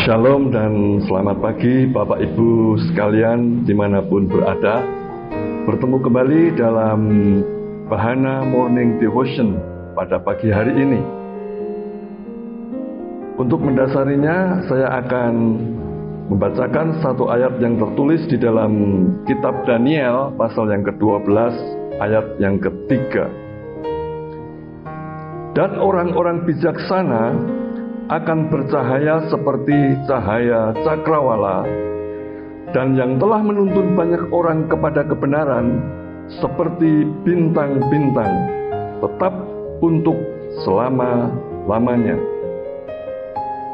Shalom dan selamat pagi Bapak Ibu sekalian dimanapun berada. Bertemu kembali dalam Bahana Morning Devotion pada pagi hari ini. Untuk mendasarinya saya akan membacakan satu ayat yang tertulis di dalam kitab Daniel pasal yang ke-12 ayat yang ketiga. Dan orang-orang bijaksana akan bercahaya seperti cahaya cakrawala, dan yang telah menuntun banyak orang kepada kebenaran seperti bintang-bintang, tetap untuk selama-lamanya.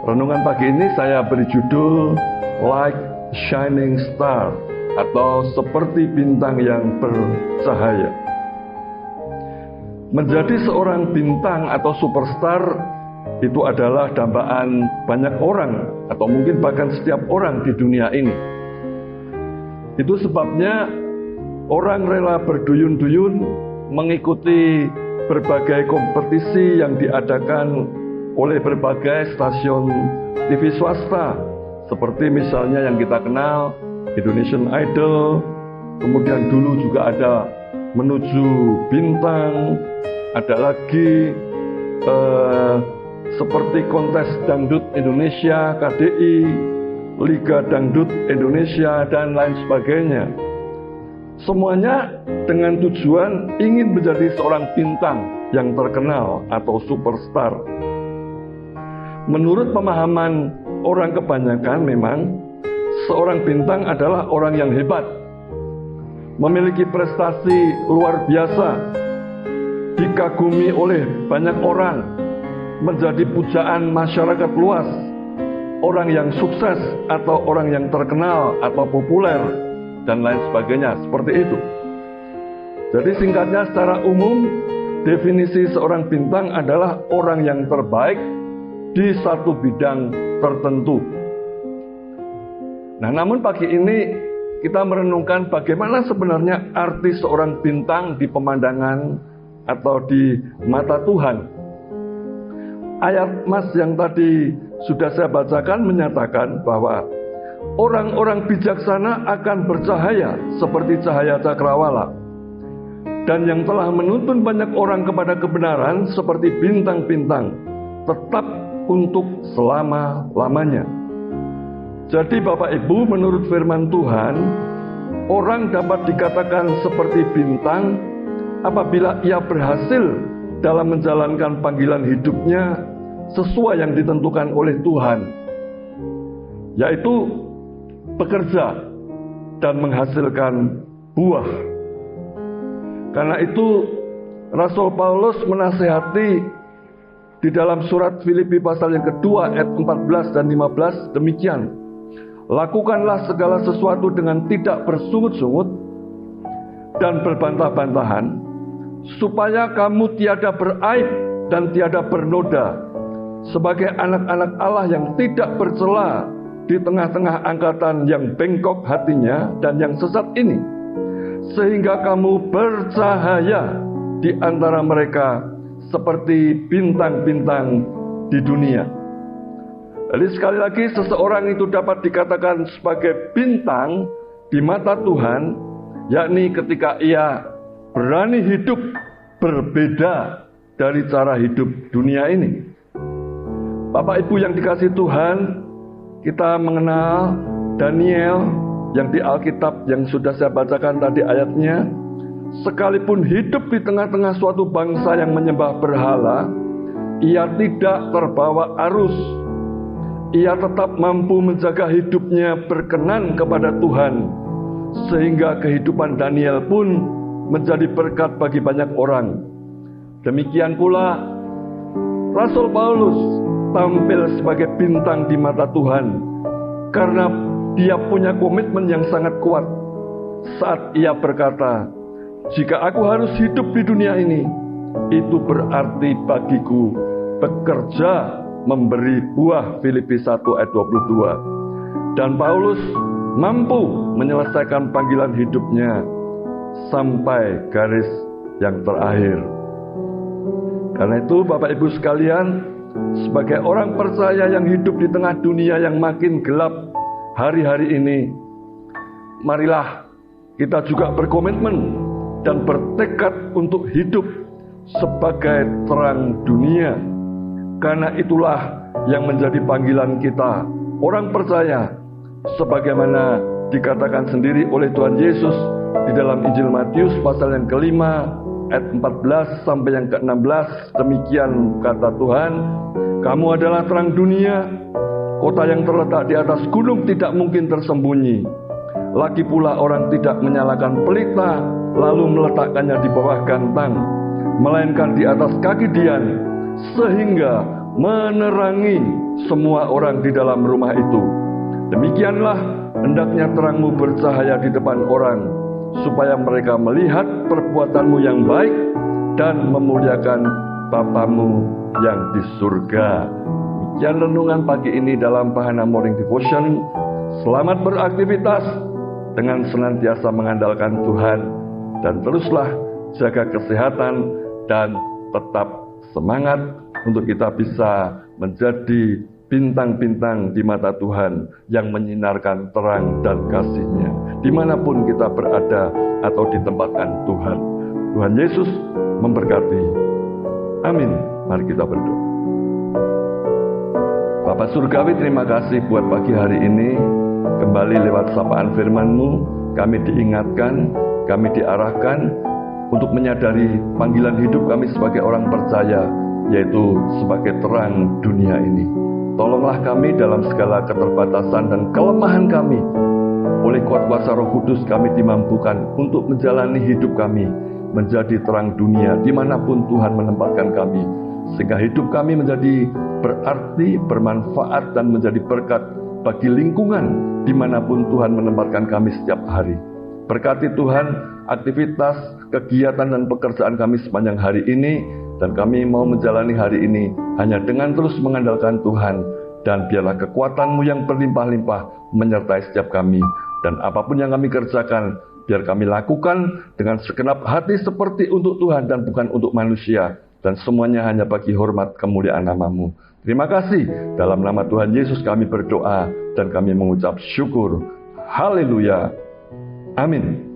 Renungan pagi ini saya beri judul Like Shining Star, atau seperti bintang yang bercahaya. Menjadi seorang bintang atau superstar itu adalah dambaan banyak orang, atau mungkin bahkan setiap orang di dunia ini. Itu sebabnya orang rela berduyun-duyun mengikuti berbagai kompetisi yang diadakan oleh berbagai stasiun TV swasta, seperti misalnya yang kita kenal Indonesian Idol, kemudian dulu juga ada Menuju Bintang, ada lagi seperti kontes dangdut Indonesia, KDI, Liga Dangdut Indonesia, dan lain sebagainya. Semuanya dengan tujuan ingin menjadi seorang bintang yang terkenal atau superstar. Menurut pemahaman orang kebanyakan, memang seorang bintang adalah orang yang hebat, memiliki prestasi luar biasa, dikagumi oleh banyak orang, menjadi pujaan masyarakat luas, orang yang sukses atau orang yang terkenal atau populer, dan lain sebagainya, seperti itu. Jadi singkatnya, secara umum definisi seorang bintang adalah orang yang terbaik di satu bidang tertentu. Nah, namun pagi ini kita merenungkan bagaimana sebenarnya arti seorang bintang di pemandangan atau di mata Tuhan. Ayat Mas yang tadi sudah saya bacakan menyatakan bahwa orang-orang bijaksana akan bercahaya seperti cahaya cakrawala, dan yang telah menuntun banyak orang kepada kebenaran seperti bintang-bintang, tetap untuk selama-lamanya. Jadi Bapak Ibu, menurut firman Tuhan, orang dapat dikatakan seperti bintang apabila ia berhasil dalam menjalankan panggilan hidupnya sesuai yang ditentukan oleh Tuhan, yaitu bekerja dan menghasilkan buah. Karena itu Rasul Paulus menasihati di dalam surat Filipi pasal yang kedua ayat 14 dan 15 demikian: lakukanlah segala sesuatu dengan tidak bersungut-sungut dan berbantah-bantahan, supaya kamu tiada beraib dan tiada bernoda, sebagai anak-anak Allah yang tidak bercela di tengah-tengah angkatan yang bengkok hatinya dan yang sesat ini, sehingga kamu bercahaya di antara mereka seperti bintang-bintang di dunia. Jadi sekali lagi, seseorang itu dapat dikatakan sebagai bintang di mata Tuhan, yakni ketika ia berani hidup berbeda dari cara hidup dunia ini. Bapak Ibu yang dikasihi Tuhan, kita mengenal Daniel yang di Alkitab yang sudah saya bacakan tadi ayatnya. Sekalipun hidup di tengah-tengah suatu bangsa yang menyembah berhala, ia tidak terbawa arus. Ia tetap mampu menjaga hidupnya berkenan kepada Tuhan, sehingga kehidupan Daniel pun menjadi berkat bagi banyak orang. Demikian pula Rasul Paulus tampil sebagai bintang di mata Tuhan karena dia punya komitmen yang sangat kuat saat ia berkata, jika aku harus hidup di dunia ini, itu berarti bagiku bekerja memberi buah. Filipi 1 ayat 22. Dan Paulus mampu menyelesaikan panggilan hidupnya sampai garis yang terakhir. Karena itu Bapak Ibu sekalian, sebagai orang percaya yang hidup di tengah dunia yang makin gelap hari-hari ini, marilah kita juga berkomitmen dan bertekad untuk hidup sebagai terang dunia. Karena itulah yang menjadi panggilan kita, orang percaya, sebagaimana dikatakan sendiri oleh Tuhan Yesus di dalam Injil Matius pasal yang kelima ayat 14 sampai yang ke-16. Demikian kata Tuhan, kamu adalah terang dunia, kota yang terletak di atas gunung tidak mungkin tersembunyi. Lagi pula orang tidak menyalakan pelita lalu meletakkannya di bawah gantang, melainkan di atas kaki dian, sehingga menerangi semua orang di dalam rumah itu. Demikianlah hendaknya terangmu bercahaya di depan orang, supaya mereka melihat perbuatanmu yang baik dan memuliakan Bapamu yang di surga. Demikian renungan pagi ini dalam Pahana Morning Devotion. Selamat beraktivitas dengan senantiasa mengandalkan Tuhan, dan teruslah jaga kesehatan dan tetap semangat untuk kita bisa menjadi bintang-bintang di mata Tuhan yang menyinarkan terang dan kasih-Nya dimanapun kita berada atau ditempatkan Tuhan. Tuhan Yesus memberkati. Amin. Mari kita berdoa. Bapa Surgawi, terima kasih buat pagi hari ini. Kembali lewat sapaan firman-Mu, kami diingatkan, kami diarahkan untuk menyadari panggilan hidup kami sebagai orang percaya, yaitu sebagai terang dunia ini. Tolonglah kami dalam segala keterbatasan dan kelemahan kami. Oleh kuasa Roh Kudus kami dimampukan untuk menjalani hidup kami menjadi terang dunia dimanapun Tuhan menempatkan kami, sehingga hidup kami menjadi berarti, bermanfaat, dan menjadi berkat bagi lingkungan dimanapun Tuhan menempatkan kami setiap hari. Berkati Tuhan aktivitas, kegiatan, dan pekerjaan kami sepanjang hari ini, dan kami mau menjalani hari ini hanya dengan terus mengandalkan Tuhan, dan biarlah kekuatan-Mu yang berlimpah-limpah menyertai setiap kami, dan apapun yang kami kerjakan, biar kami lakukan dengan segenap hati seperti untuk Tuhan dan bukan untuk manusia, dan semuanya hanya bagi hormat kemuliaan nama-Mu. Terima kasih, dalam nama Tuhan Yesus kami berdoa dan kami mengucap syukur. Haleluya. Amin.